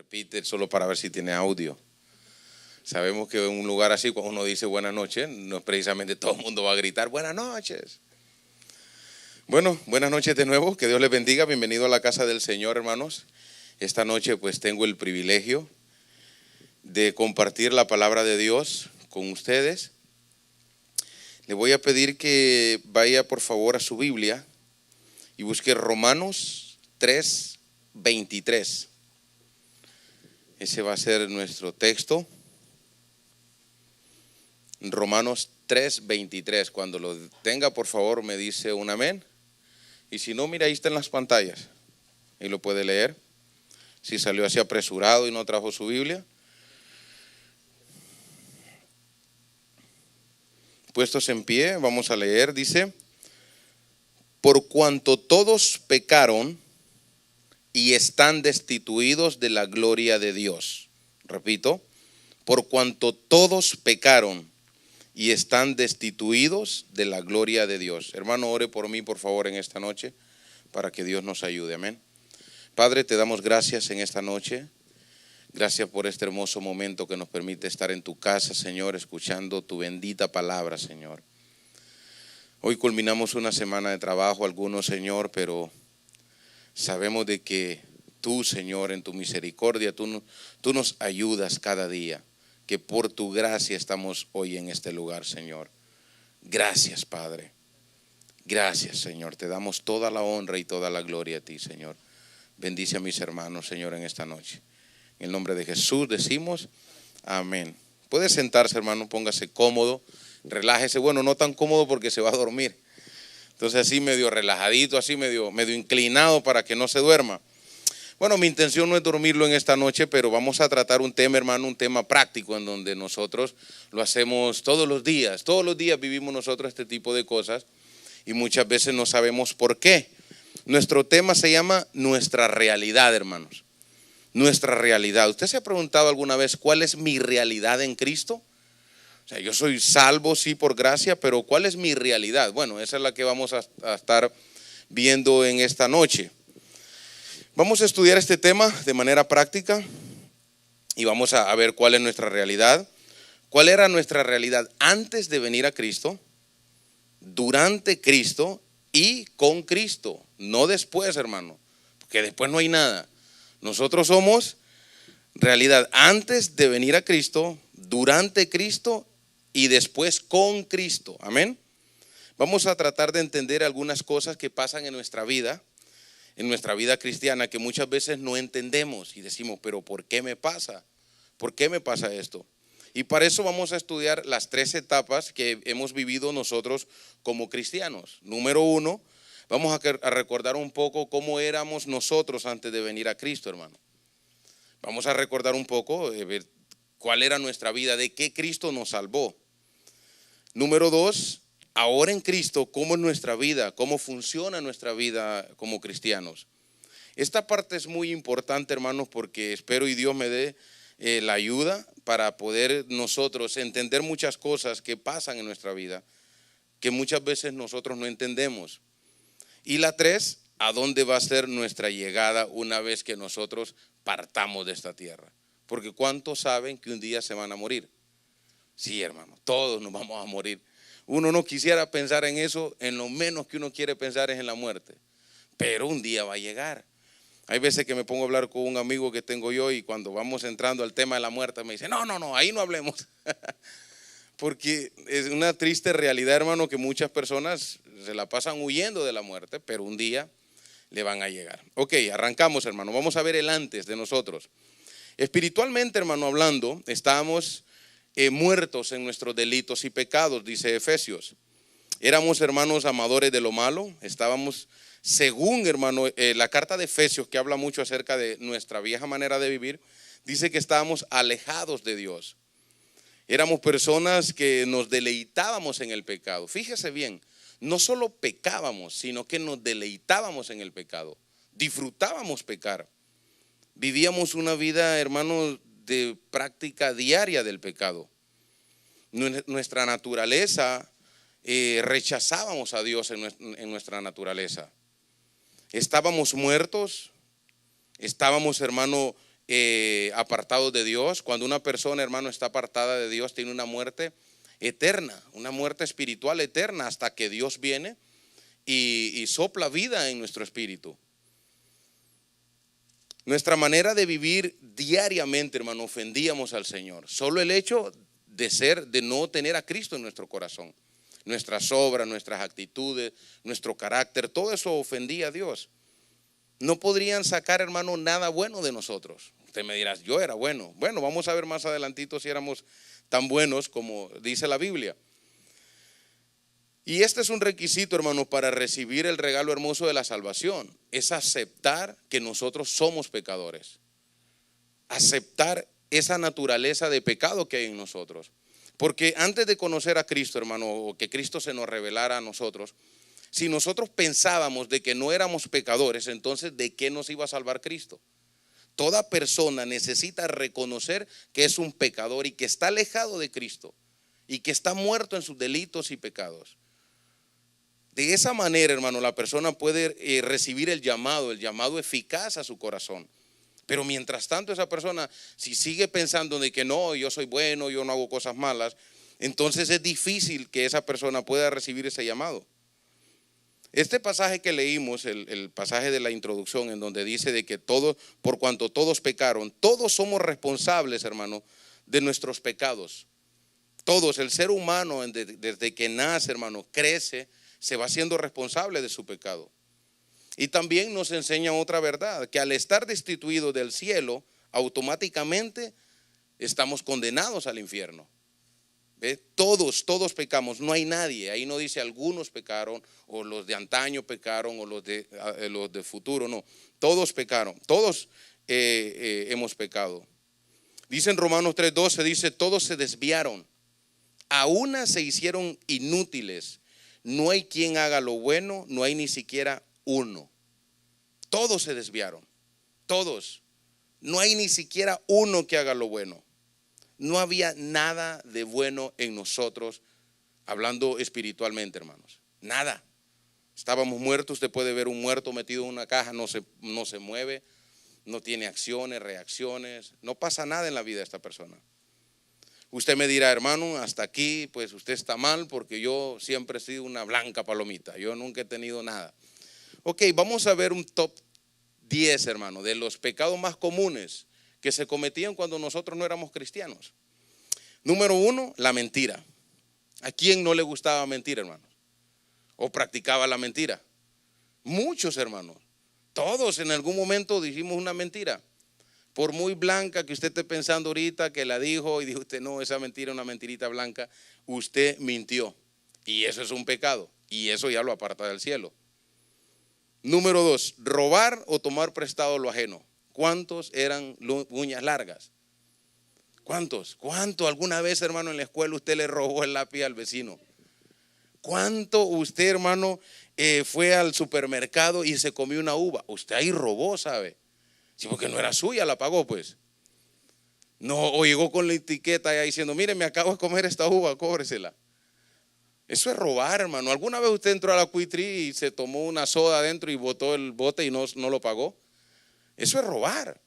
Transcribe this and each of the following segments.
repite solo para ver si tiene audio. Sabemos que en un lugar así, cuando uno dice buenas noches, no es precisamente todo el mundo va a gritar buenas noches. Bueno, buenas noches de nuevo, que Dios les bendiga. Bienvenido a la casa del Señor, hermanos. Esta noche pues tengo el privilegio de compartir la palabra de Dios con ustedes. Le voy a pedir que vaya por favor a su Biblia y busque Romanos 3:23. Ese va a ser nuestro texto. Romanos 3:23. Cuando lo tenga, por favor, me dice un amén. Y si no, mira, ahí está en las pantallas. Ahí lo puede leer. Si salió así apresurado y no trajo su Biblia. Puestos en pie, vamos a leer. Dice: por cuanto todos pecaron y están destituidos de la gloria de Dios. Repito, por cuanto todos pecaron y están destituidos de la gloria de Dios. Hermano, ore por mí, por favor, en esta noche, para que Dios nos ayude. Amén. Padre, te damos gracias en esta noche. Gracias por este hermoso momento que nos permite estar en tu casa, Señor, escuchando tu bendita palabra, Señor. Hoy culminamos una semana de trabajo, algunos, Señor, pero sabemos de que tú, Señor, en tu misericordia, tú nos ayudas cada día. Que por tu gracia estamos hoy en este lugar, Señor. Gracias, Padre. Gracias, Señor. Te damos toda la honra y toda la gloria a ti, Señor. Bendice a mis hermanos, Señor, en esta noche. En el nombre de Jesús decimos amén. Puede sentarse, hermano, póngase cómodo, relájese. Bueno, no tan cómodo porque se va a dormir. Entonces así medio relajadito, así medio inclinado para que no se duerma. Bueno, mi intención no es dormirlo en esta noche, pero vamos a tratar un tema, hermano, un tema práctico en donde nosotros lo hacemos todos los días. Todos los días vivimos nosotros este tipo de cosas y muchas veces no sabemos por qué. Nuestro tema se llama nuestra realidad, hermanos. Nuestra realidad. ¿Usted se ha preguntado alguna vez cuál es mi realidad en Cristo? O sea, yo soy salvo, sí, por gracia, pero ¿cuál es mi realidad? Bueno, esa es la que vamos a estar viendo en esta noche. Vamos a estudiar este tema de manera práctica y vamos a ver cuál es nuestra realidad. ¿Cuál era nuestra realidad antes de venir a Cristo, durante Cristo y con Cristo? No después, hermano, porque después no hay nada. Nosotros somos realidad antes de venir a Cristo, durante Cristo y después con Cristo. Amén. Vamos a tratar de entender algunas cosas que pasan en nuestra vida cristiana, que muchas veces no entendemos y decimos, pero ¿por qué me pasa? ¿Por qué me pasa esto? Y para eso vamos a estudiar las 3 etapas que hemos vivido nosotros como cristianos. Número 1, vamos a recordar un poco cómo éramos nosotros antes de venir a Cristo, hermano. Vamos a recordar un poco, ver cuál era nuestra vida, de qué Cristo nos salvó. Número 2, ahora en Cristo, ¿cómo es nuestra vida? ¿Cómo funciona nuestra vida como cristianos? Esta parte es muy importante, hermanos, porque espero y Dios me dé la ayuda para poder nosotros entender muchas cosas que pasan en nuestra vida, que muchas veces nosotros no entendemos. Y la 3, ¿a dónde va a ser nuestra llegada una vez que nosotros partamos de esta tierra? Porque ¿cuántos saben que un día se van a morir? Sí, hermano, todos nos vamos a morir. Uno no quisiera pensar en eso, en lo menos que uno quiere pensar es en la muerte. Pero un día va a llegar. Hay veces que me pongo a hablar con un amigo que tengo yo y cuando vamos entrando al tema de la muerte me dice, no, ahí no hablemos. Porque es una triste realidad, hermano, que muchas personas se la pasan huyendo de la muerte, pero un día le van a llegar. Ok, arrancamos, hermano. Vamos a ver el antes de nosotros. Espiritualmente, hermano, hablando, estábamos muertos en nuestros delitos y pecados, dice Efesios. Éramos, hermanos, amadores de lo malo. Estábamos, según, hermano, la carta de Efesios, que habla mucho acerca de nuestra vieja manera de vivir, dice que estábamos alejados de Dios. Éramos personas que nos deleitábamos en el pecado. Fíjese bien, no solo pecábamos, sino que nos deleitábamos en el pecado. Disfrutábamos pecar. Vivíamos una vida, hermanos, de práctica diaria del pecado. Nuestra naturaleza, rechazábamos a Dios en nuestra naturaleza. Estábamos muertos, estábamos, hermano, apartados de Dios. Cuando una persona, hermano, está apartada de Dios, tiene una muerte eterna, una muerte espiritual eterna, hasta que Dios viene y sopla vida en nuestro espíritu. Nuestra manera de vivir diariamente, hermano, ofendíamos al Señor. Solo el hecho de no tener a Cristo en nuestro corazón, nuestras obras, nuestras actitudes, nuestro carácter, todo eso ofendía a Dios. No podrían sacar, hermano, nada bueno de nosotros. Usted me dirá, yo era bueno. Bueno, vamos a ver más adelantito si éramos tan buenos como dice la Biblia. Y este es un requisito, hermano, para recibir el regalo hermoso de la salvación. Es aceptar que nosotros somos pecadores. Aceptar esa naturaleza de pecado que hay en nosotros. Porque antes de conocer a Cristo, hermano, o que Cristo se nos revelara a nosotros, si nosotros pensábamos de que no éramos pecadores, entonces ¿de qué nos iba a salvar Cristo? Toda persona necesita reconocer que es un pecador y que está alejado de Cristo y que está muerto en sus delitos y pecados. De esa manera, hermano, la persona puede recibir el llamado eficaz a su corazón. Pero mientras tanto esa persona, si sigue pensando de que no, yo soy bueno, yo no hago cosas malas, entonces es difícil que esa persona pueda recibir ese llamado. Este pasaje que leímos, el pasaje de la introducción, en donde dice de que todos, por cuanto todos pecaron, todos somos responsables, hermano, de nuestros pecados. Todos, el ser humano desde que nace, hermano, crece, se va siendo responsable de su pecado. Y también nos enseña otra verdad, que al estar destituidos del cielo, automáticamente estamos condenados al infierno. ¿Ve? Todos pecamos, no hay nadie, ahí no dice algunos pecaron, o los de antaño pecaron, o los de futuro, no, todos pecaron, todos hemos pecado. Dice en Romanos 3:12, dice, todos se desviaron, a una se hicieron inútiles. No hay quien haga lo bueno, no hay ni siquiera uno. Todos se desviaron, todos. No hay ni siquiera uno que haga lo bueno. No había nada de bueno en nosotros, hablando espiritualmente, hermanos. Nada. Estábamos muertos. Usted puede ver un muerto metido en una caja, no se mueve, no tiene acciones, reacciones. No pasa nada en la vida de esta persona. Usted me dirá, hermano, hasta aquí pues usted está mal, porque yo siempre he sido una blanca palomita, yo nunca he tenido nada. Ok, vamos a ver un top 10, hermano, de los pecados más comunes que se cometían cuando nosotros no éramos cristianos. Número 1, la mentira. ¿A quién no le gustaba mentir, hermano? ¿O practicaba la mentira? Muchos, hermanos. Todos en algún momento dijimos una mentira. Por muy blanca que usted esté pensando ahorita que la dijo y dijo usted, no, esa mentira es una mentirita blanca, usted mintió. Y eso es un pecado. Y eso ya lo aparta del cielo. Número 2, robar o tomar prestado lo ajeno. ¿Cuántos eran uñas largas? ¿Cuántos? ¿Cuánto alguna vez, hermano, en la escuela usted le robó el lápiz al vecino? ¿Cuánto usted, hermano, fue al supermercado y se comió una uva? Usted ahí robó, ¿sabe? Sí, porque no era suya, la pagó pues. No, o llegó con la etiqueta allá diciendo, mire, me acabo de comer esta uva, cóbresela. Eso es robar, hermano. ¿Alguna vez usted entró a la Quick-Trip y se tomó una soda adentro y botó el bote y no lo pagó? Eso es robar.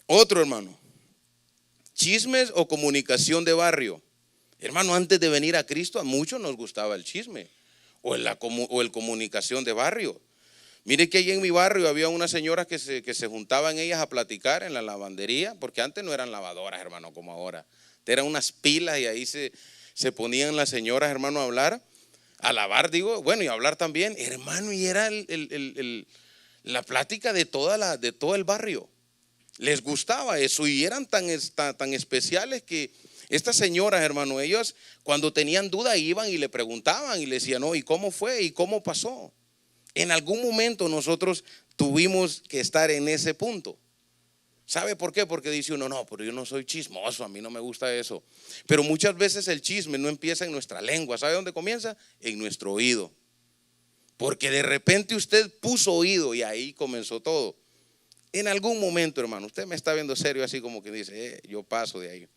Otro, hermano, chismes o comunicación de barrio. Hermano, antes de venir a Cristo a muchos nos gustaba el chisme o el comunicación de barrio. Mire que ahí en mi barrio había unas señoras que se juntaban ellas a platicar en la lavandería, porque antes no eran lavadoras, hermano, como ahora. Eran unas pilas y ahí se ponían las señoras, hermano, a hablar, a lavar, digo, bueno, y a hablar también, hermano, y era la plática de todo el barrio. Les gustaba eso y eran tan especiales que estas señoras, hermano, ellos cuando tenían duda iban y le preguntaban y le decían, no, ¿y cómo fue? ¿Y cómo pasó? En algún momento nosotros tuvimos que estar en ese punto. ¿Sabe por qué? Porque dice uno, no, pero yo no soy chismoso, a mí no me gusta eso. Pero muchas veces el chisme no empieza en nuestra lengua. ¿Sabe dónde comienza? En nuestro oído. Porque de repente usted puso oído y ahí comenzó todo. En algún momento, hermano, usted me está viendo serio así como que dice, yo paso de ahí.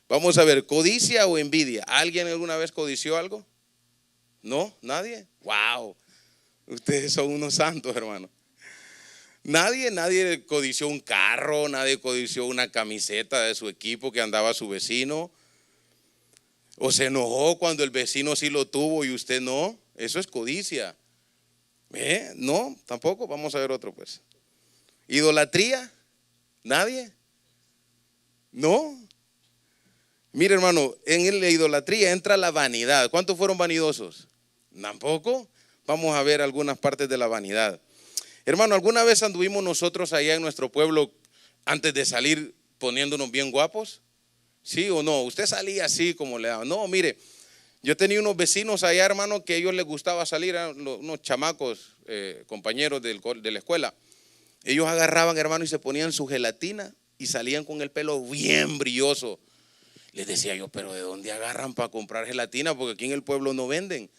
Vamos a ver, codicia o envidia. ¿Alguien alguna vez codició algo? ¿No? ¿Nadie? ¡Wow! Ustedes son unos santos, hermano. Nadie codició un carro, nadie codició una camiseta de su equipo que andaba su vecino. O se enojó cuando el vecino sí lo tuvo y usted no. Eso es codicia. No, tampoco. Vamos a ver otro pues. Idolatría. ¿Nadie? No. Mire, hermano, en la idolatría entra la vanidad. ¿Cuántos fueron vanidosos? Tampoco. Vamos a ver algunas partes de la vanidad. Hermano, ¿alguna vez anduvimos nosotros allá en nuestro pueblo antes de salir poniéndonos bien guapos? ¿Sí o no? Usted salía así como le daban. No, mire, yo tenía unos vecinos allá, hermano, que a ellos les gustaba salir, unos chamacos, compañeros de la escuela. Ellos agarraban, hermano, y se ponían su gelatina y salían con el pelo bien brilloso. Les decía yo, pero ¿de dónde agarran para comprar gelatina? Porque aquí en el pueblo no venden.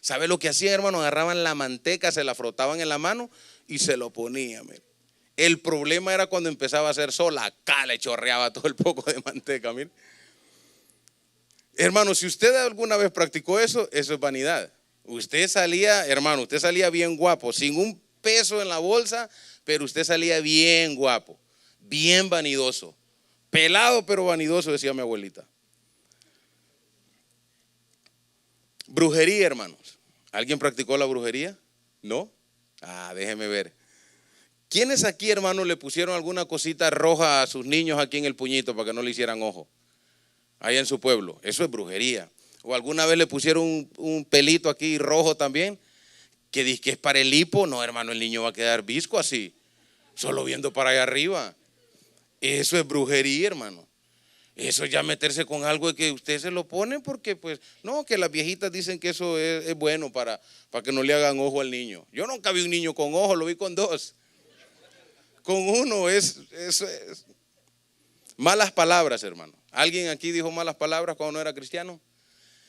¿Sabe lo que hacían, hermano? Agarraban la manteca, se la frotaban en la mano y se lo ponían. Mire. El problema era cuando empezaba a hacer sol, acá le chorreaba todo el poco de manteca. Mire. Hermano, si usted alguna vez practicó eso, eso es vanidad. Usted salía, hermano, usted salía bien guapo, sin un peso en la bolsa, pero usted salía bien guapo, bien vanidoso. Pelado pero vanidoso, decía mi abuelita. Brujería, hermanos. ¿Alguien practicó la brujería? ¿No? Déjeme ver. ¿Quiénes aquí, hermanos, le pusieron alguna cosita roja a sus niños aquí en el puñito para que no le hicieran ojo? Allá en su pueblo. Eso es brujería. ¿O alguna vez le pusieron un pelito aquí rojo también? Que dice que es para el hipo. No, hermano, el niño va a quedar visco así, solo viendo para allá arriba. Eso es brujería, hermano. Eso ya meterse con algo de que usted se lo pone porque pues no, que las viejitas dicen que eso es bueno para que no le hagan ojo al niño. Yo nunca vi un niño con ojo, lo vi con dos. Con uno eso es. Malas palabras, hermano. ¿Alguien aquí dijo malas palabras cuando no era cristiano?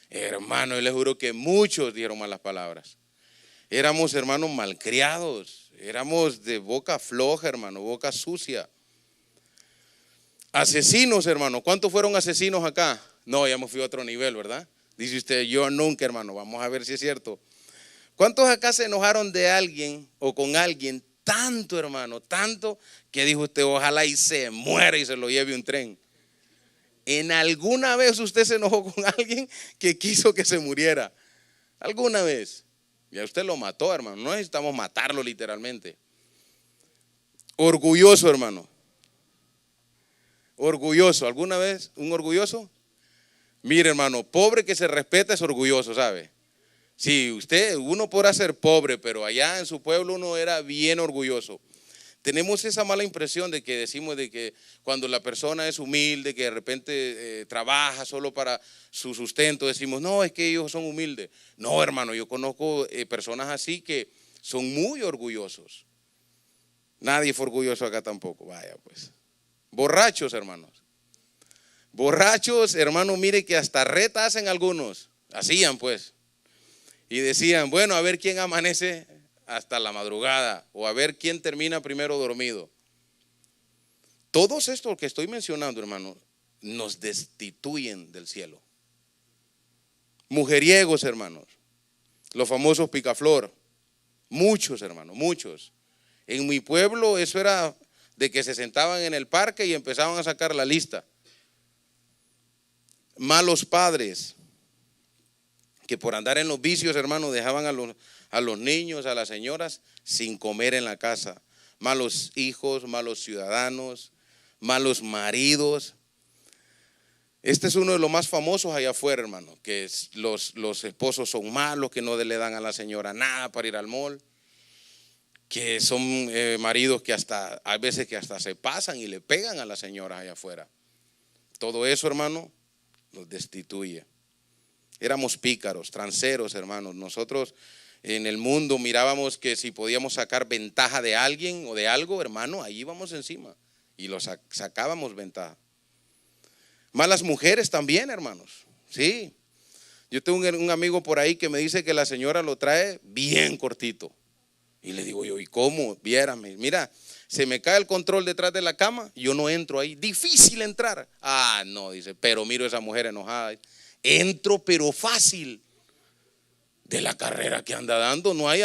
Hermano, yo les juro que muchos dijeron malas palabras. Éramos, hermanos, malcriados. Éramos de boca floja, hermano, boca sucia. Asesinos, hermano. ¿Cuántos fueron asesinos acá? No, ya me fui a otro nivel, ¿verdad? Dice usted, yo nunca, hermano. Vamos a ver si es cierto. ¿Cuántos acá se enojaron de alguien o con alguien tanto, hermano? Tanto que dijo usted, ojalá y se muera y se lo lleve un tren. ¿En alguna vez usted se enojó con alguien que quiso que se muriera? ¿Alguna vez? Ya usted lo mató, hermano. No necesitamos matarlo literalmente. Orgulloso, hermano. Orgulloso. ¿Alguna vez un orgulloso? Mire, hermano, pobre que se respeta es orgulloso, ¿sabe? Sí, uno podrá ser pobre, pero allá en su pueblo uno era bien orgulloso. Tenemos esa mala impresión de que decimos de que cuando la persona es humilde, que de repente trabaja solo para su sustento, decimos, no, es que ellos son humildes. No, hermano, yo conozco personas así que son muy orgullosos. Nadie fue orgulloso acá tampoco, vaya pues. Borrachos, hermanos. Borrachos, hermano, mire que hasta reta hacen algunos. Hacían pues. Y decían, bueno, a ver quién amanece hasta la madrugada o a ver quién termina primero dormido. Todos estos que estoy mencionando, hermano, nos destituyen del cielo. Mujeriegos, hermanos. Los famosos picaflor. Muchos, hermanos, muchos. En mi pueblo eso era de que se sentaban en el parque y empezaban a sacar la lista. Malos padres que por andar en los vicios, hermano, dejaban a los niños, a las señoras sin comer en la casa. Malos hijos, malos ciudadanos, malos maridos. Este es uno de los más famosos allá afuera, hermano, que los esposos son malos, que no le dan a la señora nada para ir al mall, que son maridos que hay veces que hasta se pasan y le pegan a las señoras allá afuera. Todo eso, hermano, nos destituye. Éramos pícaros, transeros, hermanos. Nosotros en el mundo mirábamos que si podíamos sacar ventaja de alguien o de algo, hermano, ahí íbamos encima y lo sacábamos ventaja. Malas mujeres también, hermanos. Sí. Yo tengo un amigo por ahí que me dice que la señora lo trae bien cortito. Y le digo yo, ¿y cómo? Viérame, mira, se me cae el control detrás de la cama, yo no entro ahí, difícil entrar. No, dice, pero miro a esa mujer enojada. Entro, pero fácil. De la carrera que anda dando, no hay,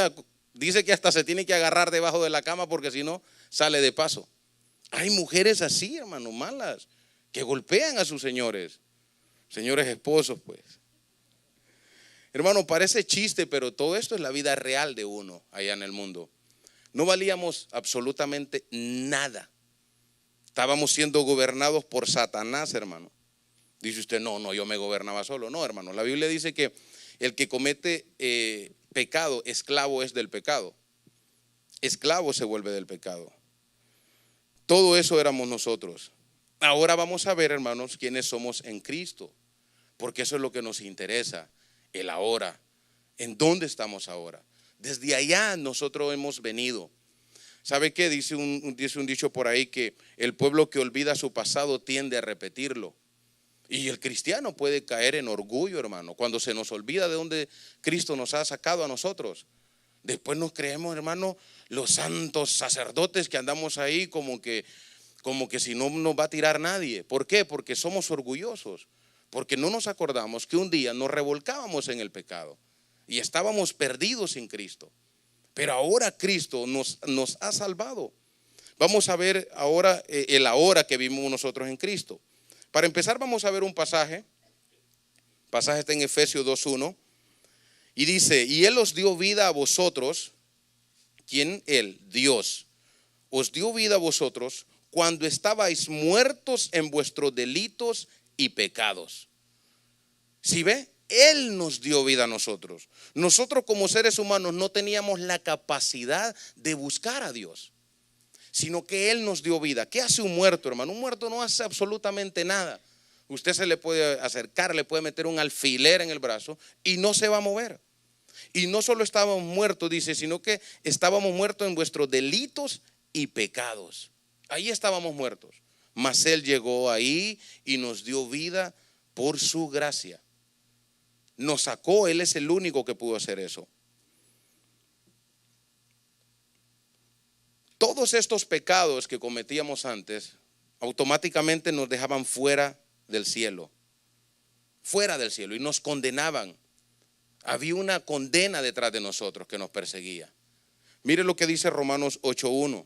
dice que hasta se tiene que agarrar debajo de la cama porque si no, sale de paso. Hay mujeres así, hermano, malas, que golpean a sus señores esposos, pues. Hermano, parece chiste, pero todo esto es la vida real de uno allá en el mundo. No valíamos absolutamente nada. Estábamos siendo gobernados por Satanás, hermano. Dice usted, no, yo me gobernaba solo. No, hermano, la Biblia dice que el que comete pecado, esclavo es del pecado. Esclavo se vuelve del pecado. Todo eso éramos nosotros. Ahora vamos a ver, hermanos, quiénes somos en Cristo, porque eso es lo que nos interesa, el ahora. ¿En dónde estamos ahora? Desde allá nosotros hemos venido. ¿Sabe qué? Dice un dicho por ahí que el pueblo que olvida su pasado tiende a repetirlo. Y el cristiano puede caer en orgullo, hermano, cuando se nos olvida de dónde Cristo nos ha sacado a nosotros. Después nos creemos, hermano, los santos sacerdotes que andamos ahí como que si no nos va a tirar nadie. ¿Por qué? Porque somos orgullosos, porque no nos acordamos que un día nos revolcábamos en el pecado y estábamos perdidos sin Cristo. Pero ahora Cristo nos ha salvado. Vamos a ver ahora el ahora que vimos nosotros en Cristo. Para empezar vamos a ver un pasaje. El pasaje está en Efesios 2:1 y dice: y Él os dio vida a vosotros. ¿Quién? Él, Dios. Os dio vida a vosotros cuando estabais muertos en vuestros delitos y pecados. ¿Sí ve? Él nos dio vida a nosotros. Nosotros como seres humanos no teníamos la capacidad de buscar a Dios, sino que Él nos dio vida. ¿Qué hace un muerto, hermano? Un muerto no hace absolutamente nada. Usted se le puede acercar, le puede meter un alfiler en el brazo y no se va a mover. Y no solo estábamos muertos, dice, sino que estábamos muertos en vuestros delitos y pecados. Ahí estábamos muertos. Mas Él llegó ahí y nos dio vida por su gracia. Nos sacó, Él es el único que pudo hacer eso. Todos estos pecados que cometíamos antes automáticamente nos dejaban fuera del cielo. Fuera del cielo y nos condenaban. Había una condena detrás de nosotros que nos perseguía. Mire lo que dice Romanos 8:1.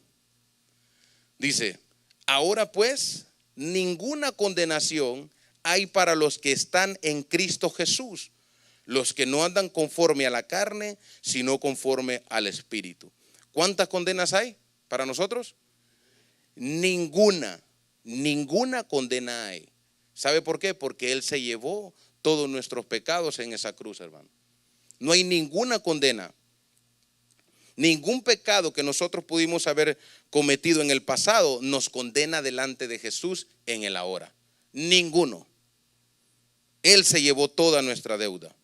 Dice: ahora pues ninguna condenación hay para los que están en Cristo Jesús, los que no andan conforme a la carne, sino conforme al Espíritu. ¿Cuántas condenas hay para nosotros? Ninguna condena hay. ¿Sabe por qué? Porque Él se llevó todos nuestros pecados en esa cruz, hermano. No hay ninguna condena. Ningún pecado que nosotros pudimos haber cometido en el pasado nos condena delante de Jesús en el ahora. Ninguno. Él se llevó toda nuestra deuda.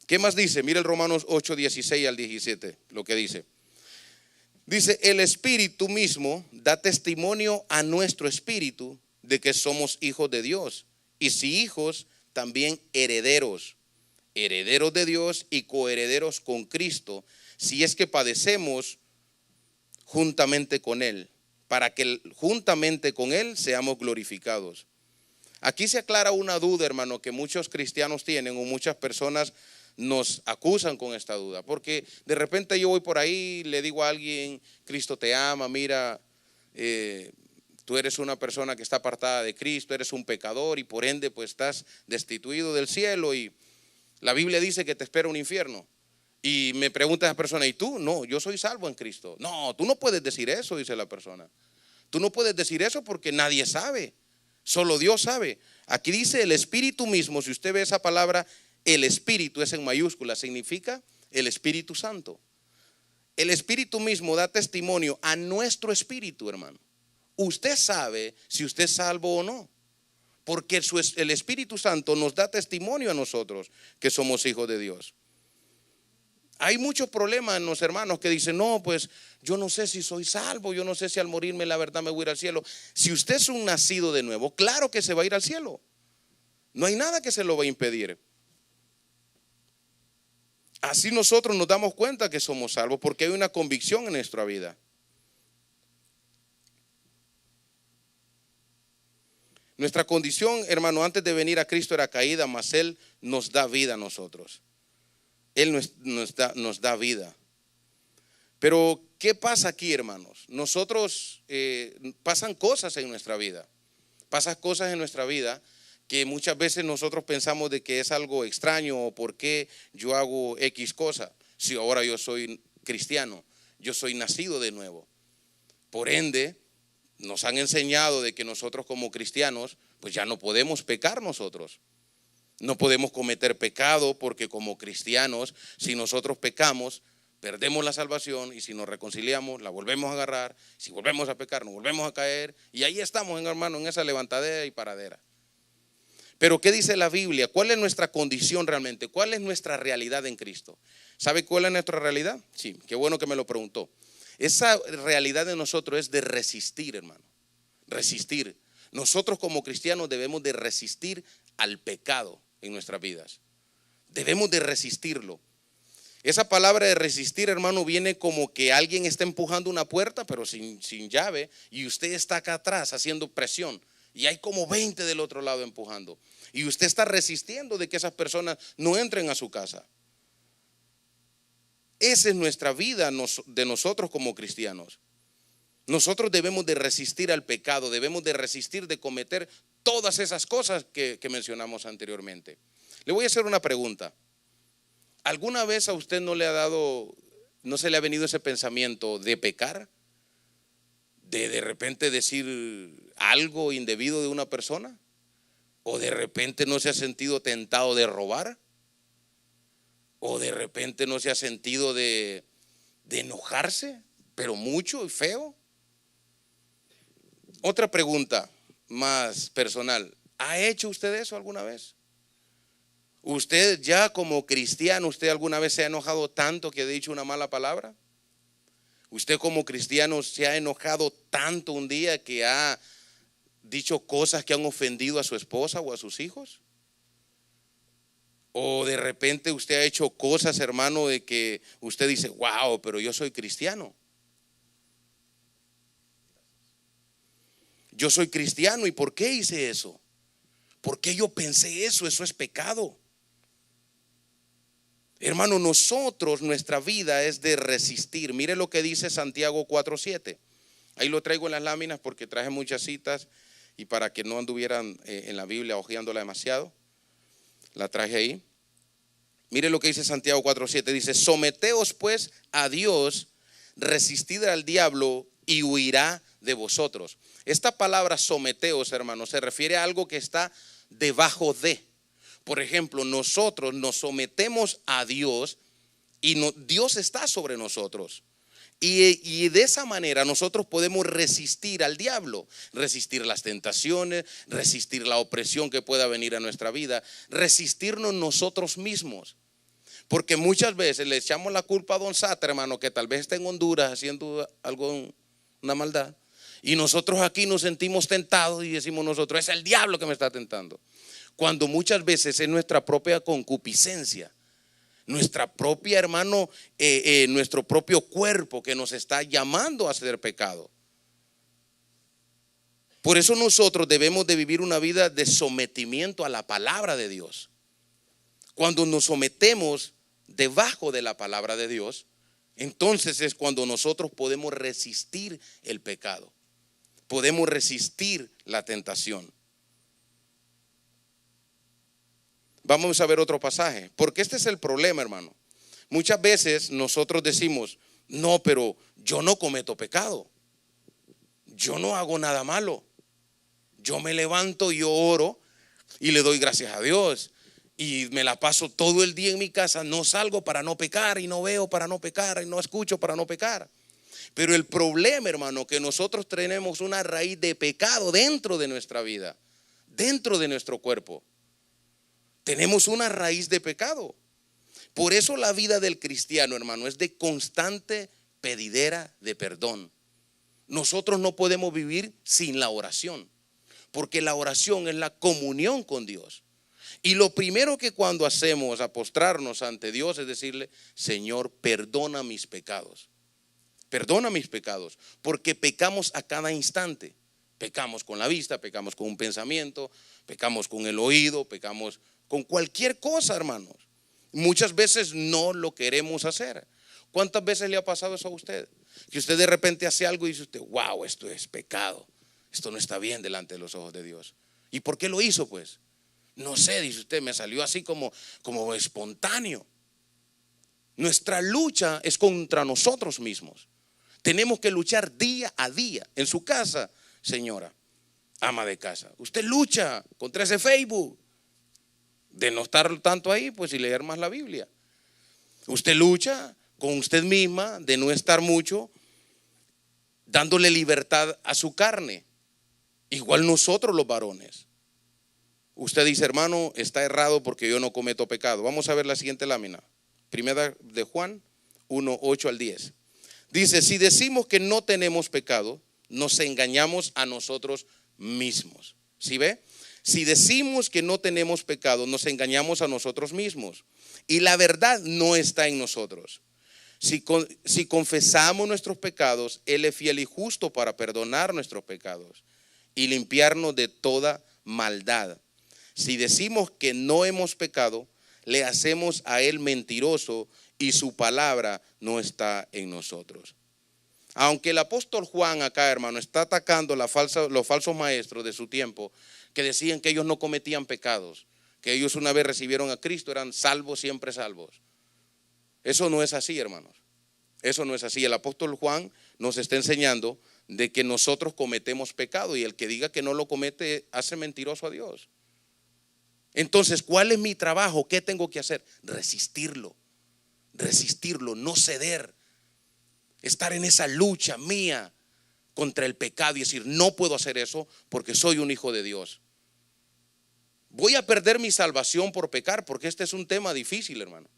¿Qué más dice? Mire el Romanos 8:16 al 17, lo que dice. Dice: el Espíritu mismo da testimonio a nuestro espíritu de que somos hijos de Dios. Y si hijos, también herederos. Herederos de Dios y coherederos con Cristo, si es que padecemos juntamente con Él, para que juntamente con Él seamos glorificados. Aquí se aclara una duda, hermano, que muchos cristianos tienen o muchas personas nos acusan con esta duda, porque de repente yo voy por ahí, le digo a alguien: Cristo te ama, mira, tú eres una persona que está apartada de Cristo, eres un pecador y por ende pues estás destituido del cielo y la Biblia dice que te espera un infierno. Y me pregunta esa persona: ¿y tú? No, yo soy salvo en Cristo. No, tú no puedes decir eso, dice la persona. Tú no puedes decir eso porque nadie sabe, solo Dios sabe. Aquí dice el Espíritu mismo. Si usted ve esa palabra, el Espíritu es en mayúscula, significa el Espíritu Santo. El Espíritu mismo da testimonio a nuestro espíritu, hermano. Usted sabe si usted es salvo o no, porque el Espíritu Santo nos da testimonio a nosotros que somos hijos de Dios. Hay muchos problemas en los hermanos que dicen: no, pues yo no sé si soy salvo, yo no sé si al morirme la verdad me voy a ir al cielo. Si usted es un nacido de nuevo, claro que se va a ir al cielo. No hay nada que se lo va a impedir. Así nosotros nos damos cuenta que somos salvos porque hay una convicción en nuestra vida. Nuestra condición, hermano, antes de venir a Cristo era caída, mas Él nos da vida a nosotros. Él nos da vida. Pero ¿Qué pasa aquí, hermanos? Nosotros pasan cosas en nuestra vida. Pasan cosas en nuestra vida que muchas veces nosotros pensamos de que es algo extraño o por qué yo hago X cosa. Si ahora yo soy cristiano, yo soy nacido de nuevo. Por ende, nos han enseñado de que nosotros como cristianos, pues ya no podemos pecar nosotros. No podemos cometer pecado porque como cristianos, si nosotros pecamos, perdemos la salvación y si nos reconciliamos, la volvemos a agarrar. Si volvemos a pecar, nos volvemos a caer y ahí estamos, hermano, en esa levantadera y paradera. Pero ¿qué dice la Biblia? ¿Cuál es nuestra condición realmente? ¿Cuál es nuestra realidad en Cristo? ¿Sabe cuál es nuestra realidad? Sí, qué bueno que me lo preguntó. Esa realidad de nosotros es de resistir, hermano. Resistir. Nosotros como cristianos debemos de resistir al pecado en nuestras vidas. Debemos de resistirlo. Esa palabra de resistir, hermano, viene como que alguien está empujando una puerta, pero sin llave, y usted está acá atrás haciendo presión. Y hay como 20 del otro lado empujando. Y usted está resistiendo de que esas personas no entren a su casa. Esa es nuestra vida de nosotros como cristianos. Nosotros debemos de resistir al pecado, debemos de resistir de cometer todas esas cosas que mencionamos anteriormente. Le voy a hacer una pregunta. ¿Alguna vez a usted no se le ha venido ese pensamiento de pecar? De repente decir algo indebido de una persona, o de repente no se ha sentido tentado de robar, o de repente no se ha sentido de enojarse, pero mucho y feo. Otra pregunta más personal, ¿ha hecho usted eso alguna vez? ¿Usted ya como cristiano, usted alguna vez se ha enojado tanto que ha dicho una mala palabra? ¿Usted como cristiano se ha enojado tanto un día que ha dicho cosas que han ofendido a su esposa o a sus hijos? ¿O de repente usted ha hecho cosas, hermano, de que usted dice, wow, pero yo soy cristiano? Yo soy cristiano, ¿y por qué hice eso? ¿Por qué yo pensé eso? Eso es pecado. Hermano, nuestra vida es de resistir. Mire lo que dice Santiago 4:7. Ahí lo traigo en las láminas porque traje muchas citas y para que no anduvieran en la Biblia hojeándola demasiado, la traje ahí. Mire lo que dice Santiago 4:7. Dice, someteos pues a Dios, resistid al diablo y huirá de vosotros. Esta palabra someteos, hermano, se refiere a algo que está debajo de. Por ejemplo, nosotros nos sometemos a Dios y Dios está sobre nosotros. Y de esa manera nosotros podemos resistir al diablo, resistir las tentaciones, resistir la opresión que pueda venir a nuestra vida, resistirnos nosotros mismos. Porque muchas veces le echamos la culpa a don Sata, hermano, que tal vez está en Honduras haciendo algo, una maldad. Y nosotros aquí nos sentimos tentados y decimos nosotros, es el diablo que me está tentando. Cuando muchas veces es nuestra propia concupiscencia, nuestra propia, hermano, nuestro propio cuerpo que nos está llamando a hacer pecado. Por eso nosotros debemos de vivir una vida de sometimiento a la palabra de Dios. Cuando nos sometemos debajo de la palabra de Dios, entonces es cuando nosotros podemos resistir el pecado, podemos resistir la tentación. Vamos a ver otro pasaje, porque este es el problema, hermano. Muchas veces nosotros decimos, no, pero yo no cometo pecado, yo no hago nada malo, yo me levanto, yo oro y le doy gracias a Dios y me la paso todo el día en mi casa, no salgo para no pecar y no veo para no pecar y no escucho para no pecar. Pero el problema, hermano, que nosotros tenemos una raíz de pecado dentro de nuestra vida, dentro de nuestro cuerpo. Tenemos una raíz de pecado. Por eso la vida del cristiano, hermano, es de constante pedidera de perdón. Nosotros no podemos vivir sin la oración, porque la oración es la comunión con Dios. Y lo primero que cuando hacemos a postrarnos ante Dios es decirle, Señor, perdona mis pecados. Perdona mis pecados, porque pecamos a cada instante. Pecamos con la vista, pecamos con un pensamiento, pecamos con el oído, pecamos con cualquier cosa, hermanos. Muchas veces no lo queremos hacer. ¿Cuántas veces le ha pasado eso a usted? Que usted de repente hace algo y dice usted, wow, esto es pecado. Esto no está bien delante de los ojos de Dios. ¿Y por qué lo hizo pues? No sé, dice usted, me salió así como espontáneo. Nuestra lucha es contra nosotros mismos. Tenemos que luchar día a día. En su casa, señora, ama de casa, usted lucha contra ese Facebook de no estar tanto ahí, pues, y leer más la Biblia. Usted lucha con usted misma de no estar mucho dándole libertad a su carne. Igual nosotros los varones. Usted dice, hermano, está errado porque yo no cometo pecado. Vamos a ver la siguiente lámina. Primera de Juan 1, 8 al 10. Dice, si decimos que no tenemos pecado, nos engañamos a nosotros mismos. ¿Sí ve? Si decimos que no tenemos pecado, nos engañamos a nosotros mismos. Y la verdad no está en nosotros. Si confesamos nuestros pecados, Él es fiel y justo para perdonar nuestros pecados y limpiarnos de toda maldad. Si decimos que no hemos pecado, le hacemos a Él mentiroso y su palabra no está en nosotros. Aunque el apóstol Juan acá, hermano, está atacando los falsos maestros de su tiempo, que decían que ellos no cometían pecados, que ellos una vez recibieron a Cristo, eran salvos, siempre salvos. Eso no es así, hermanos. Eso no es así. El apóstol Juan nos está enseñando de que nosotros cometemos pecado, y el que diga que no lo comete hace mentiroso a Dios. Entonces, ¿cuál es mi trabajo? ¿Qué tengo que hacer? Resistirlo, no ceder, estar en esa lucha mía contra el pecado y decir, no puedo hacer eso porque soy un hijo de Dios. Voy a perder mi salvación por pecar, porque este es un tema difícil, hermano.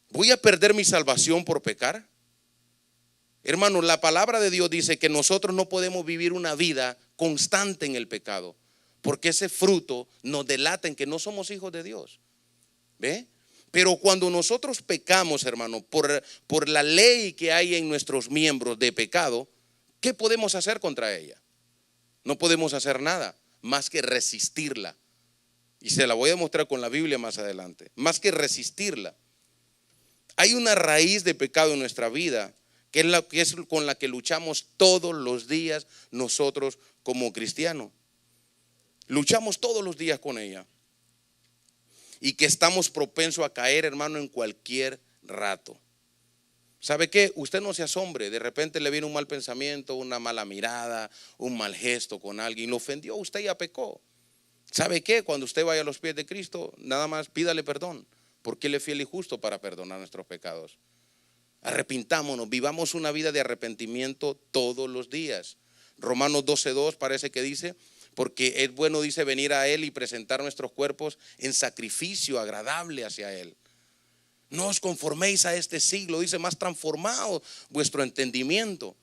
¿Voy a perder mi salvación por pecar? Hermano, la palabra de Dios dice que nosotros no podemos vivir una vida constante en el pecado, porque ese fruto nos delata en que no somos hijos de Dios. ¿Ve? Pero cuando nosotros pecamos, hermano, por la ley que hay en nuestros miembros de pecado, ¿qué podemos hacer contra ella? No podemos hacer nada más que resistirla. Y se la voy a mostrar con la Biblia más adelante. Más que resistirla. Hay una raíz de pecado en nuestra vida que es con la que luchamos todos los días nosotros como cristianos. Luchamos todos los días con ella. Y que estamos propensos a caer, hermano, en cualquier rato. ¿Sabe qué? Usted no se asombre. De repente le viene un mal pensamiento, una mala mirada, un mal gesto con alguien. Lo ofendió, usted ya pecó. ¿Sabe qué? Cuando usted vaya a los pies de Cristo, nada más pídale perdón, porque Él es fiel y justo para perdonar nuestros pecados. Arrepintámonos, vivamos una vida de arrepentimiento todos los días. Romanos 12:2 parece que dice, porque es bueno, dice, venir a Él y presentar nuestros cuerpos en sacrificio agradable hacia Él. No os conforméis a este siglo, dice, más transformado vuestro entendimiento.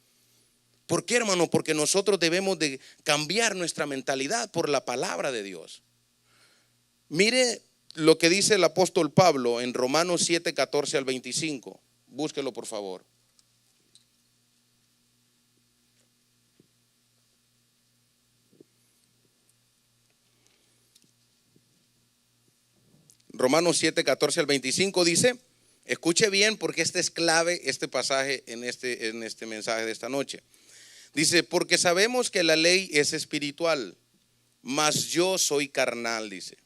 ¿Por qué, hermano? Porque nosotros debemos de cambiar nuestra mentalidad por la palabra de Dios. Mire lo que dice el apóstol Pablo en Romanos 7:14 al 25. Búsquelo, por favor. Romanos 7:14 al 25 dice, escuche bien porque este es clave, este pasaje en este mensaje de esta noche. Dice, porque sabemos que la ley es espiritual, mas yo soy carnal, dice,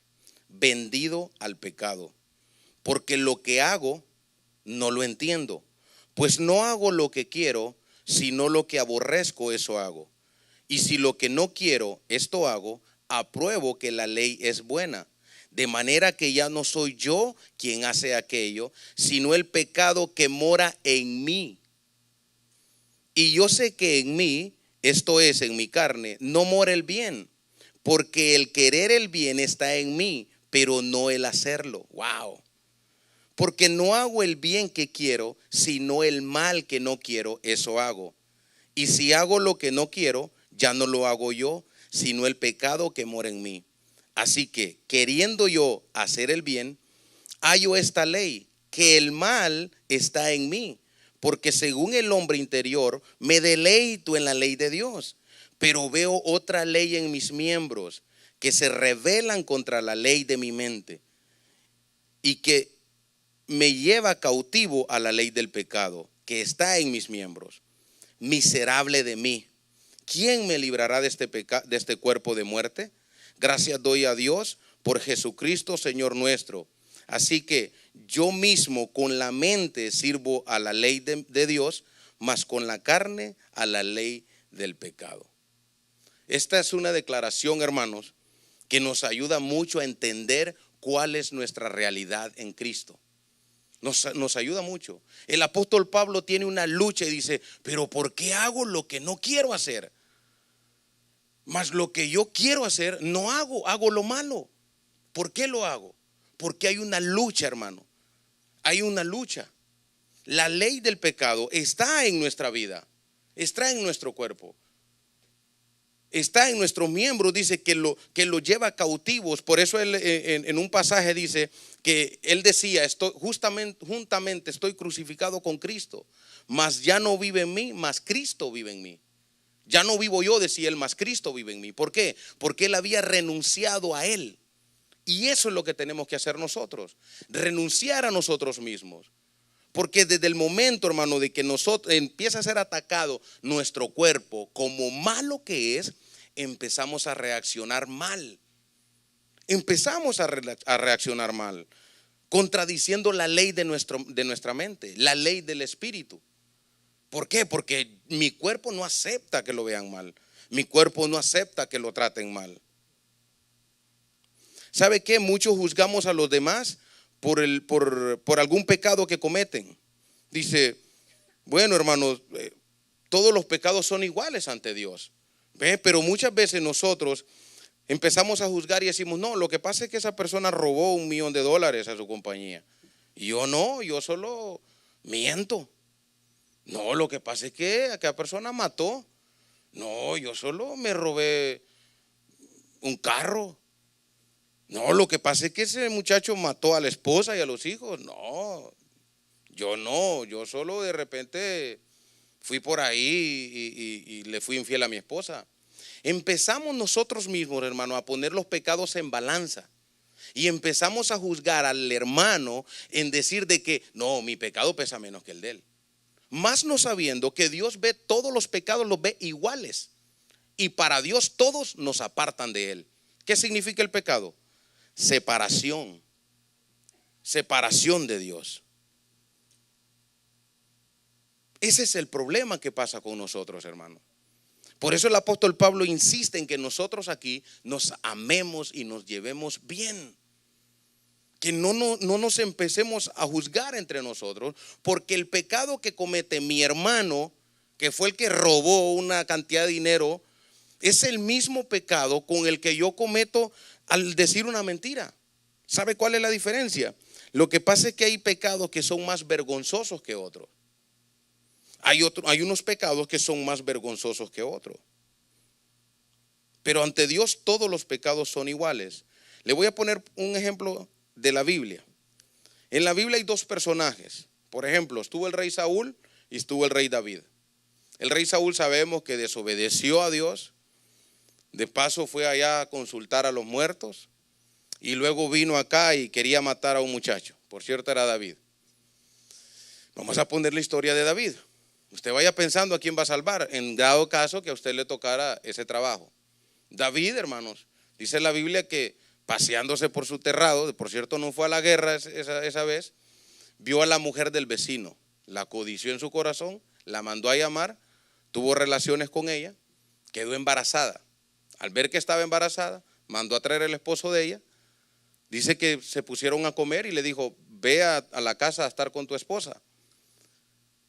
vendido al pecado, porque lo que hago no lo entiendo, pues no hago lo que quiero, sino lo que aborrezco, eso hago. Y si lo que no quiero, esto hago, apruebo que la ley es buena. De manera que ya no soy yo quien hace aquello, sino el pecado que mora en mí. Y yo sé que en mí, esto es, en mi carne, no mora el bien, porque el querer el bien está en mí, pero no el hacerlo. Wow. Porque no hago el bien que quiero, sino el mal que no quiero, eso hago. Y si hago lo que no quiero, ya no lo hago yo, sino el pecado que mora en mí. Así que, queriendo yo hacer el bien, hallo esta ley, que el mal está en mí, porque según el hombre interior me deleito en la ley de Dios, pero veo otra ley en mis miembros que se rebelan contra la ley de mi mente y que me lleva cautivo a la ley del pecado que está en mis miembros. Miserable de mí, ¿quién me librará de este cuerpo de muerte? Gracias doy a Dios por Jesucristo, Señor nuestro. Así que yo mismo con la mente sirvo a la ley de Dios, mas con la carne a la ley del pecado. Esta es una declaración, hermanos, que nos ayuda mucho a entender cuál es nuestra realidad en Cristo. Nos ayuda mucho. El apóstol Pablo tiene una lucha y dice, pero ¿por qué hago lo que no quiero hacer? Mas lo que yo quiero hacer no hago, hago lo malo. ¿Por qué lo hago? Porque hay una lucha, hermano. Hay una lucha. La ley del pecado está en nuestra vida, está en nuestro cuerpo, está en nuestros miembros. Dice que lo lleva cautivos. Por eso él en un pasaje dice que él decía, juntamente estoy crucificado con Cristo, mas ya no vive en mí, mas Cristo vive en mí. Ya no vivo yo, decía él, mas Cristo vive en mí. ¿Por qué? Porque él había renunciado a él. Y eso es lo que tenemos que hacer nosotros, renunciar a nosotros mismos. Porque desde el momento, hermano, de que nosotros empieza a ser atacado nuestro cuerpo como malo que es, empezamos a reaccionar mal. Empezamos a reaccionar mal, contradiciendo la ley de nuestra mente, la ley del espíritu. ¿Por qué? Porque mi cuerpo no acepta que lo vean mal. Mi cuerpo no acepta que lo traten mal. ¿Sabe qué? Muchos juzgamos a los demás por algún pecado que cometen. Dice, bueno, hermanos, todos los pecados son iguales ante Dios. ¿Ve? Pero muchas veces nosotros empezamos a juzgar y decimos, no, lo que pasa es que esa persona robó $1,000,000 a su compañía. Y yo no, yo solo miento. No, lo que pasa es que aquella persona mató. No, yo solo me robé un carro. No, lo que pasa es que ese muchacho mató a la esposa y a los hijos. No, yo solo de repente fui por ahí y le fui infiel a mi esposa. Empezamos nosotros mismos, hermano, a poner los pecados en balanza. Y empezamos a juzgar al hermano en decir de que no, mi pecado pesa menos que el de él. Más no sabiendo que Dios ve todos los pecados, los ve iguales. Y para Dios todos nos apartan de él. ¿Qué significa el pecado? Separación de Dios. Ese es el problema que pasa con nosotros, hermano. Por eso el apóstol Pablo insiste en que nosotros aquí nos amemos y nos llevemos bien. Que no nos empecemos a juzgar entre nosotros, porque el pecado que comete mi hermano, que fue el que robó una cantidad de dinero, es el mismo pecado con el que yo cometo al decir una mentira. ¿Sabe cuál es la diferencia? Lo que pasa es que hay pecados que son más vergonzosos que otros. Hay unos pecados que son más vergonzosos que otros. Pero ante Dios todos los pecados son iguales. Le voy a poner un ejemplo de la Biblia. En la Biblia hay dos personajes. Por ejemplo, estuvo el rey Saúl y estuvo el rey David. El rey Saúl sabemos que desobedeció a Dios. De paso fue allá a consultar a los muertos. Y luego vino acá y quería matar a un muchacho. Por cierto, era David. Vamos a poner la historia de David. Usted vaya pensando a quién va a salvar en dado caso que a usted le tocara ese trabajo. David, hermanos, dice la Biblia que paseándose por su terrado, por cierto no fue a la guerra esa vez, vio a la mujer del vecino, la codició en su corazón, la mandó a llamar, tuvo relaciones con ella, quedó embarazada. Al ver que estaba embarazada, mandó a traer al esposo de ella. Dice que se pusieron a comer y le dijo, ve a la casa a estar con tu esposa.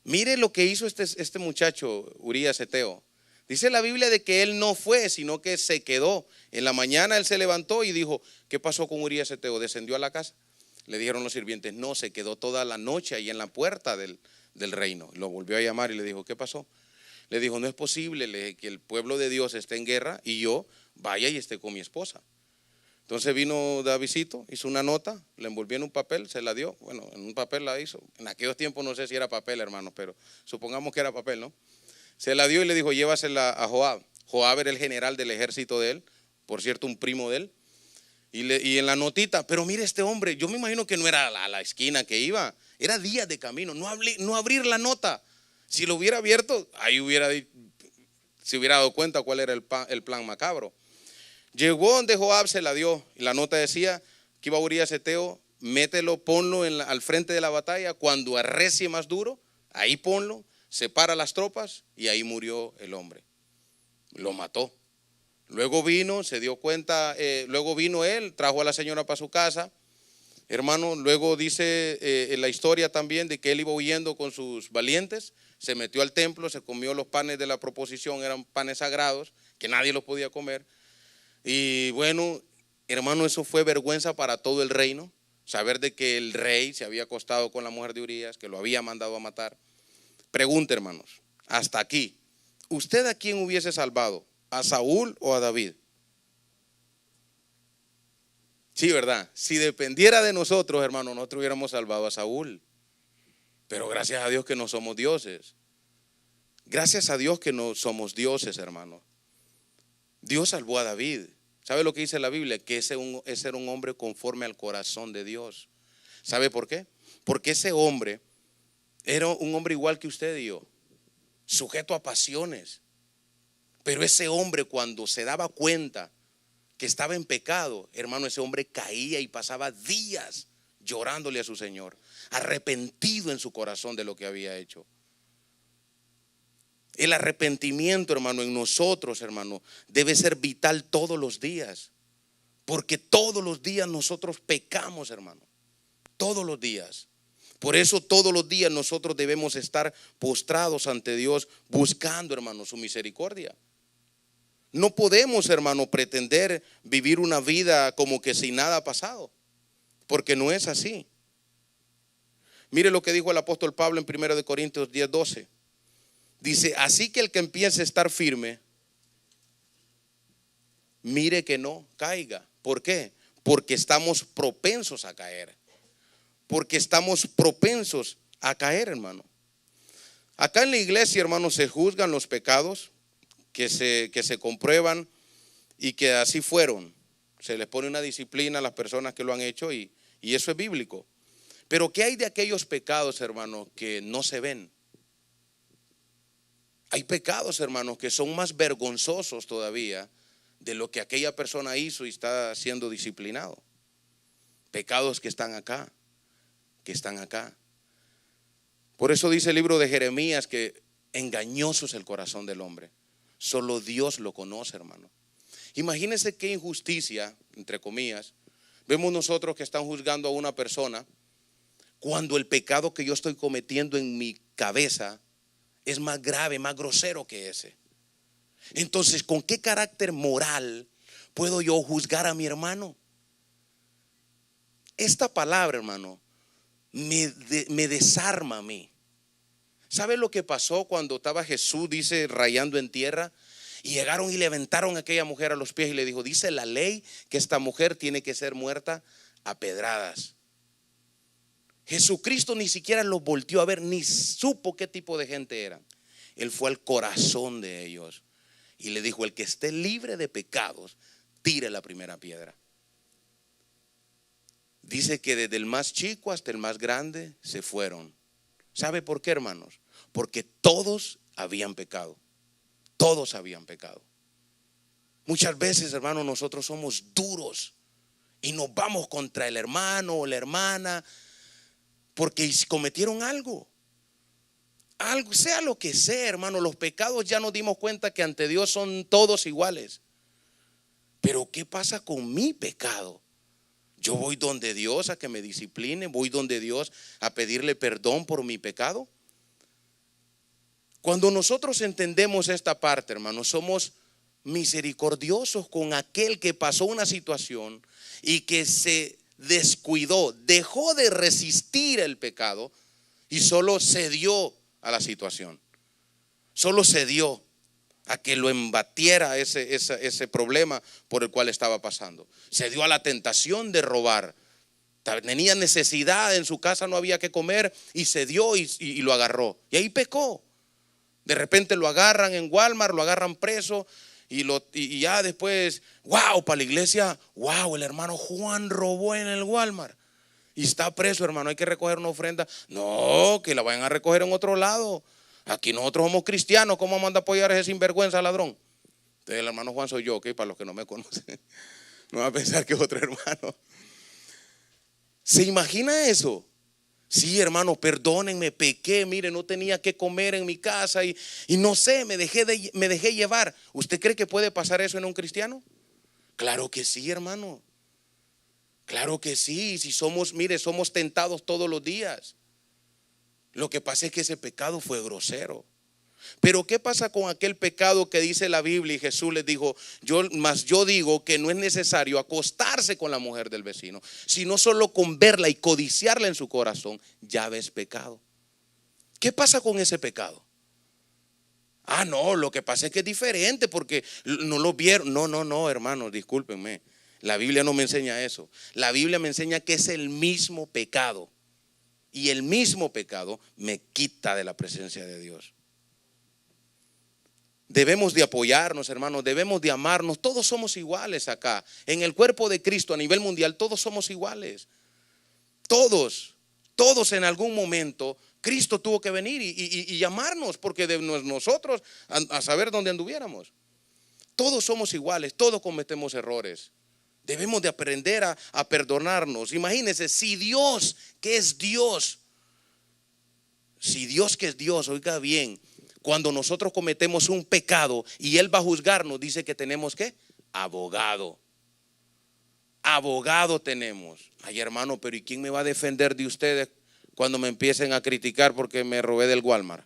Mire lo que hizo este muchacho, Urías Eteo. Dice la Biblia de que él no fue, sino que se quedó. En la mañana él se levantó y dijo, ¿qué pasó con Urías Eteo? ¿Descendió a la casa? Le dijeron los sirvientes, no, se quedó toda la noche ahí en la puerta del reino. Lo volvió a llamar y le dijo, ¿qué pasó? Le dijo, no es posible que el pueblo de Dios esté en guerra y yo vaya y esté con mi esposa. Entonces vino Davidcito, hizo una nota, la envolvió en un papel, se la dio. Bueno, en un papel la hizo. En aquellos tiempos no sé si era papel, hermanos, pero supongamos que era papel, ¿no? Se la dio y le dijo, llévasela a Joab. Joab era el general del ejército de él, por cierto, un primo de él. Y en la notita, pero mire este hombre, yo me imagino que no era a la esquina que iba, era días de camino, no abrir la nota. Si lo hubiera abierto, ahí se hubiera dado cuenta cuál era el plan macabro. Llegó donde Joab, se la dio, y la nota decía que iba Urías Eteo, mételo, ponlo al frente de la batalla, cuando arrecie más duro, ahí ponlo, separa las tropas, y ahí murió el hombre. Lo mató. Luego vino, se dio cuenta, luego vino él, trajo a la señora para su casa, hermano. Luego dice en la historia también de que él iba huyendo con sus valientes, se metió al templo, se comió los panes de la proposición, eran panes sagrados, que nadie los podía comer. Y bueno, hermano, eso fue vergüenza para todo el reino, saber de que el rey se había acostado con la mujer de Urías, que lo había mandado a matar. Pregunta, hermanos, hasta aquí, ¿usted a quién hubiese salvado? ¿A Saúl o a David? Sí, ¿verdad? Si dependiera de nosotros, hermano, nosotros hubiéramos salvado a Saúl. Pero gracias a Dios que no somos dioses. Gracias a Dios que no somos dioses, hermano. Dios salvó a David. ¿Sabe lo que dice la Biblia? Que ese era un hombre conforme al corazón de Dios. ¿Sabe por qué? Porque ese hombre era un hombre igual que usted y yo, sujeto a pasiones. Pero ese hombre, cuando se daba cuenta que estaba en pecado, hermano, ese hombre caía y pasaba días llorándole a su Señor, arrepentido en su corazón de lo que había hecho. El arrepentimiento, hermano, en nosotros, hermano, debe ser vital todos los días, porque todos los días nosotros pecamos, hermano, todos los días. Por eso todos los días nosotros debemos estar postrados ante Dios, buscando, hermano, su misericordia. No podemos, hermano, pretender vivir una vida como que sin nada ha pasado, porque no es así. Mire lo que dijo el apóstol Pablo en 1 Corintios 10:12. Dice, así que el que empiece a estar firme, mire que no caiga. ¿Por qué? Porque estamos propensos a caer. Porque estamos propensos a caer, hermano. Acá en la iglesia, hermano, se juzgan los pecados que se comprueban y que así fueron. Se les pone una disciplina a las personas que lo han hecho y eso es bíblico. Pero ¿qué hay de aquellos pecados, hermano, que no se ven? Hay pecados, hermanos, que son más vergonzosos todavía de lo que aquella persona hizo y está siendo disciplinado. Pecados que están acá, que están acá. Por eso dice el libro de Jeremías que engañoso es el corazón del hombre. Solo Dios lo conoce, hermano. Imagínense qué injusticia, entre comillas, vemos nosotros que están juzgando a una persona cuando el pecado que yo estoy cometiendo en mi cabeza es más grave, más grosero que ese. Entonces, ¿con qué carácter moral puedo yo juzgar a mi hermano? Esta palabra, hermano, me desarma a mí. ¿Sabe lo que pasó cuando estaba Jesús, dice, rayando en tierra? Y llegaron y le aventaron a aquella mujer a los pies y le dijo, dice la ley que esta mujer tiene que ser muerta a pedradas. Jesucristo ni siquiera los volteó a ver, ni supo qué tipo de gente eran. Él fue al corazón de ellos y le dijo, el que esté libre de pecados, tire la primera piedra. Dice que desde el más chico hasta el más grande se fueron. ¿Sabe por qué, hermanos? Porque todos habían pecado. Todos habían pecado. Muchas veces, hermanos, nosotros somos duros y nos vamos contra el hermano o la hermana porque cometieron algo, sea lo que sea, hermano. Los pecados ya nos dimos cuenta que ante Dios son todos iguales. Pero ¿qué pasa con mi pecado? Yo voy donde Dios a que me discipline, voy donde Dios a pedirle perdón por mi pecado. Cuando nosotros entendemos esta parte, hermano, somos misericordiosos con aquel que pasó una situación y que se descuidó, dejó de resistir el pecado y solo cedió a la situación. Solo cedió a que lo embatiera ese problema por el cual estaba pasando. Cedió a la tentación de robar. Tenía necesidad, en su casa no había que comer y cedió y lo agarró. Y ahí pecó. De repente lo agarran en Walmart, lo agarran preso y ya después, wow, para la iglesia, wow, el hermano Juan robó en el Walmart y está preso, hermano, hay que recoger una ofrenda. No, que la vayan a recoger en otro lado. Aquí nosotros somos cristianos, ¿cómo vamos a apoyar a ese sinvergüenza ladrón? Entonces el hermano Juan soy yo, ¿ok? Para los que no me conocen, no va a pensar que es otro hermano. ¿Se imagina eso? Sí, hermano, perdónenme, pequé, mire, no tenía que comer en mi casa y no sé, me dejé llevar. ¿Usted cree que puede pasar eso en un cristiano? Claro que sí, hermano. Claro que sí, si somos, mire, somos tentados todos los días. Lo que pasa es que ese pecado fue grosero. Pero ¿qué pasa con aquel pecado que dice la Biblia y Jesús les dijo, yo digo que no es necesario acostarse con la mujer del vecino, sino solo con verla y codiciarla en su corazón, ya ves pecado? ¿Qué pasa con ese pecado? Ah, no, lo que pasa es que es diferente porque no lo vieron. No, hermanos, discúlpenme. La Biblia no me enseña eso. La Biblia me enseña que es el mismo pecado. Y el mismo pecado me quita de la presencia de Dios. Debemos de apoyarnos, hermanos, debemos de amarnos. Todos somos iguales acá. En el cuerpo de Cristo a nivel mundial, todos somos iguales. Todos en algún momento Cristo tuvo que venir y llamarnos, porque de nosotros a saber dónde anduviéramos. Todos somos iguales, todos cometemos errores. Debemos de aprender a perdonarnos. Imagínense, si Dios que es Dios, oiga bien, cuando nosotros cometemos un pecado y Él va a juzgarnos, dice que tenemos ¿qué? Abogado. Abogado tenemos. Ay, hermano, pero ¿y quién me va a defender de ustedes cuando me empiecen a criticar porque me robé del Walmart?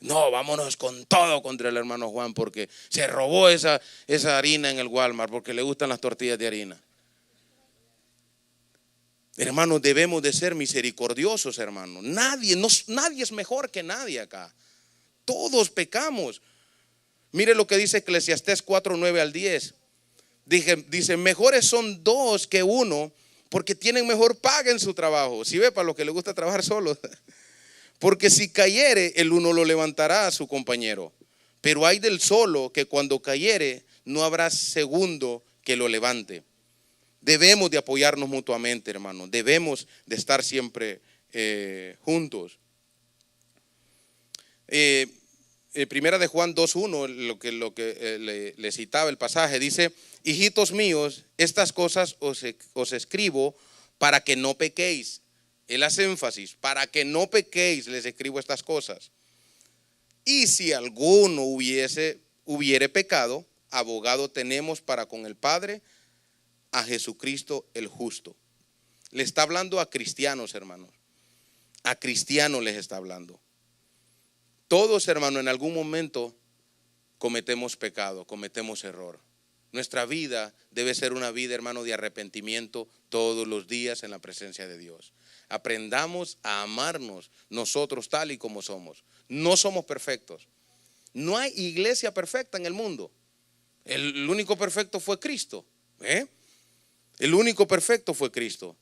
No, vámonos con todo contra el hermano Juan porque se robó esa harina en el Walmart porque le gustan las tortillas de harina. Hermanos, debemos de ser misericordiosos, hermanos. Nadie es mejor que nadie acá. Todos pecamos. Mire lo que dice Eclesiastés 4:9 al 10. Dice, mejores son dos que uno, porque tienen mejor paga en su trabajo. Si ve, para los que les gusta trabajar solos. Porque si cayere, el uno lo levantará a su compañero. Pero hay del solo que cuando cayere, no habrá segundo que lo levante. Debemos de apoyarnos mutuamente, hermanos. Debemos de estar siempre juntos. Primera de Juan 2:1, lo que le citaba el pasaje, dice, hijitos míos, estas cosas os escribo para que no pequéis. Él hace énfasis, para que no pequéis les escribo estas cosas. Y si alguno hubiere pecado, abogado tenemos para con el Padre, a Jesucristo el justo. Le está hablando a cristianos, hermanos. A cristianos les está hablando. Todos, hermanos, en algún momento cometemos pecado, cometemos error. Nuestra vida debe ser una vida, hermano, de arrepentimiento todos los días en la presencia de Dios. Aprendamos a amarnos nosotros tal y como somos. No somos perfectos. No hay iglesia perfecta en el mundo. El único perfecto fue Cristo. El único perfecto fue Cristo.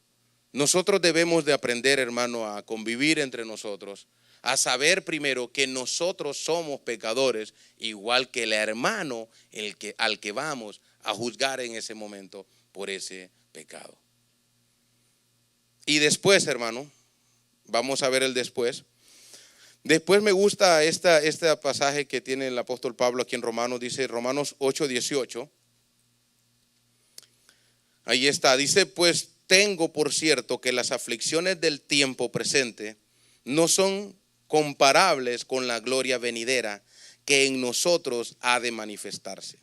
Nosotros debemos de aprender, hermano, a convivir entre nosotros, a saber primero que nosotros somos pecadores, igual que el hermano al que vamos a juzgar en ese momento por ese pecado. Y después, hermano, vamos a ver el después. Después me gusta este pasaje que tiene el apóstol Pablo aquí en Romanos, dice Romanos 8:18. Ahí está, dice, pues tengo por cierto que las aflicciones del tiempo presente no son comparables con la gloria venidera que en nosotros ha de manifestarse.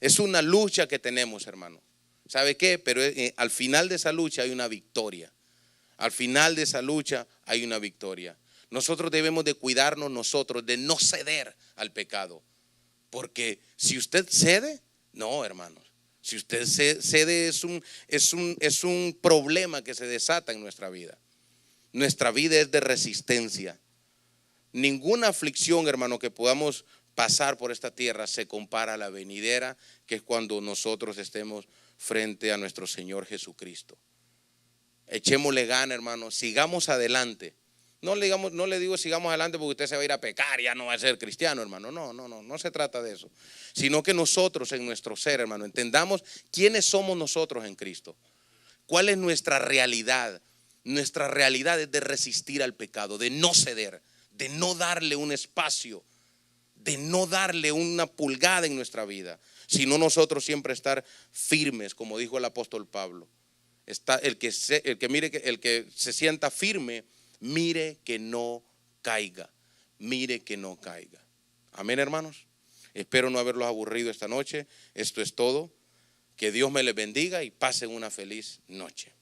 Es una lucha que tenemos, hermano. ¿Sabe qué? Pero al final de esa lucha hay una victoria. Al final de esa lucha hay una victoria. Nosotros debemos de cuidarnos nosotros, de no ceder al pecado. Porque si usted cede, no, hermanos. Si usted cede es un problema que se desata en nuestra vida. Nuestra vida es de resistencia. Ninguna aflicción, hermano, que podamos pasar por esta tierra se compara a la venidera, que es cuando nosotros estemos frente a nuestro Señor Jesucristo. Echémosle gana, hermano, sigamos adelante. No le digo sigamos adelante porque usted se va a ir a pecar, ya no va a ser cristiano, hermano. No se trata de eso. Sino que nosotros en nuestro ser, hermano, entendamos quiénes somos nosotros en Cristo. ¿Cuál es nuestra realidad? Nuestra realidad es de resistir al pecado, de no ceder, de no darle un espacio, de no darle una pulgada en nuestra vida, sino nosotros siempre estar firmes, como dijo el apóstol Pablo. El que se sienta firme, mire que no caiga, mire que no caiga. Amén, hermanos. Espero no haberlos aburrido esta noche. Esto es todo. Que Dios me les bendiga y pasen una feliz noche.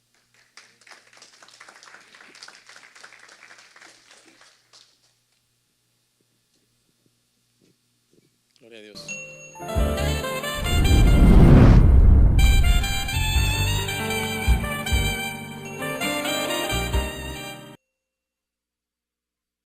Gloria a Dios.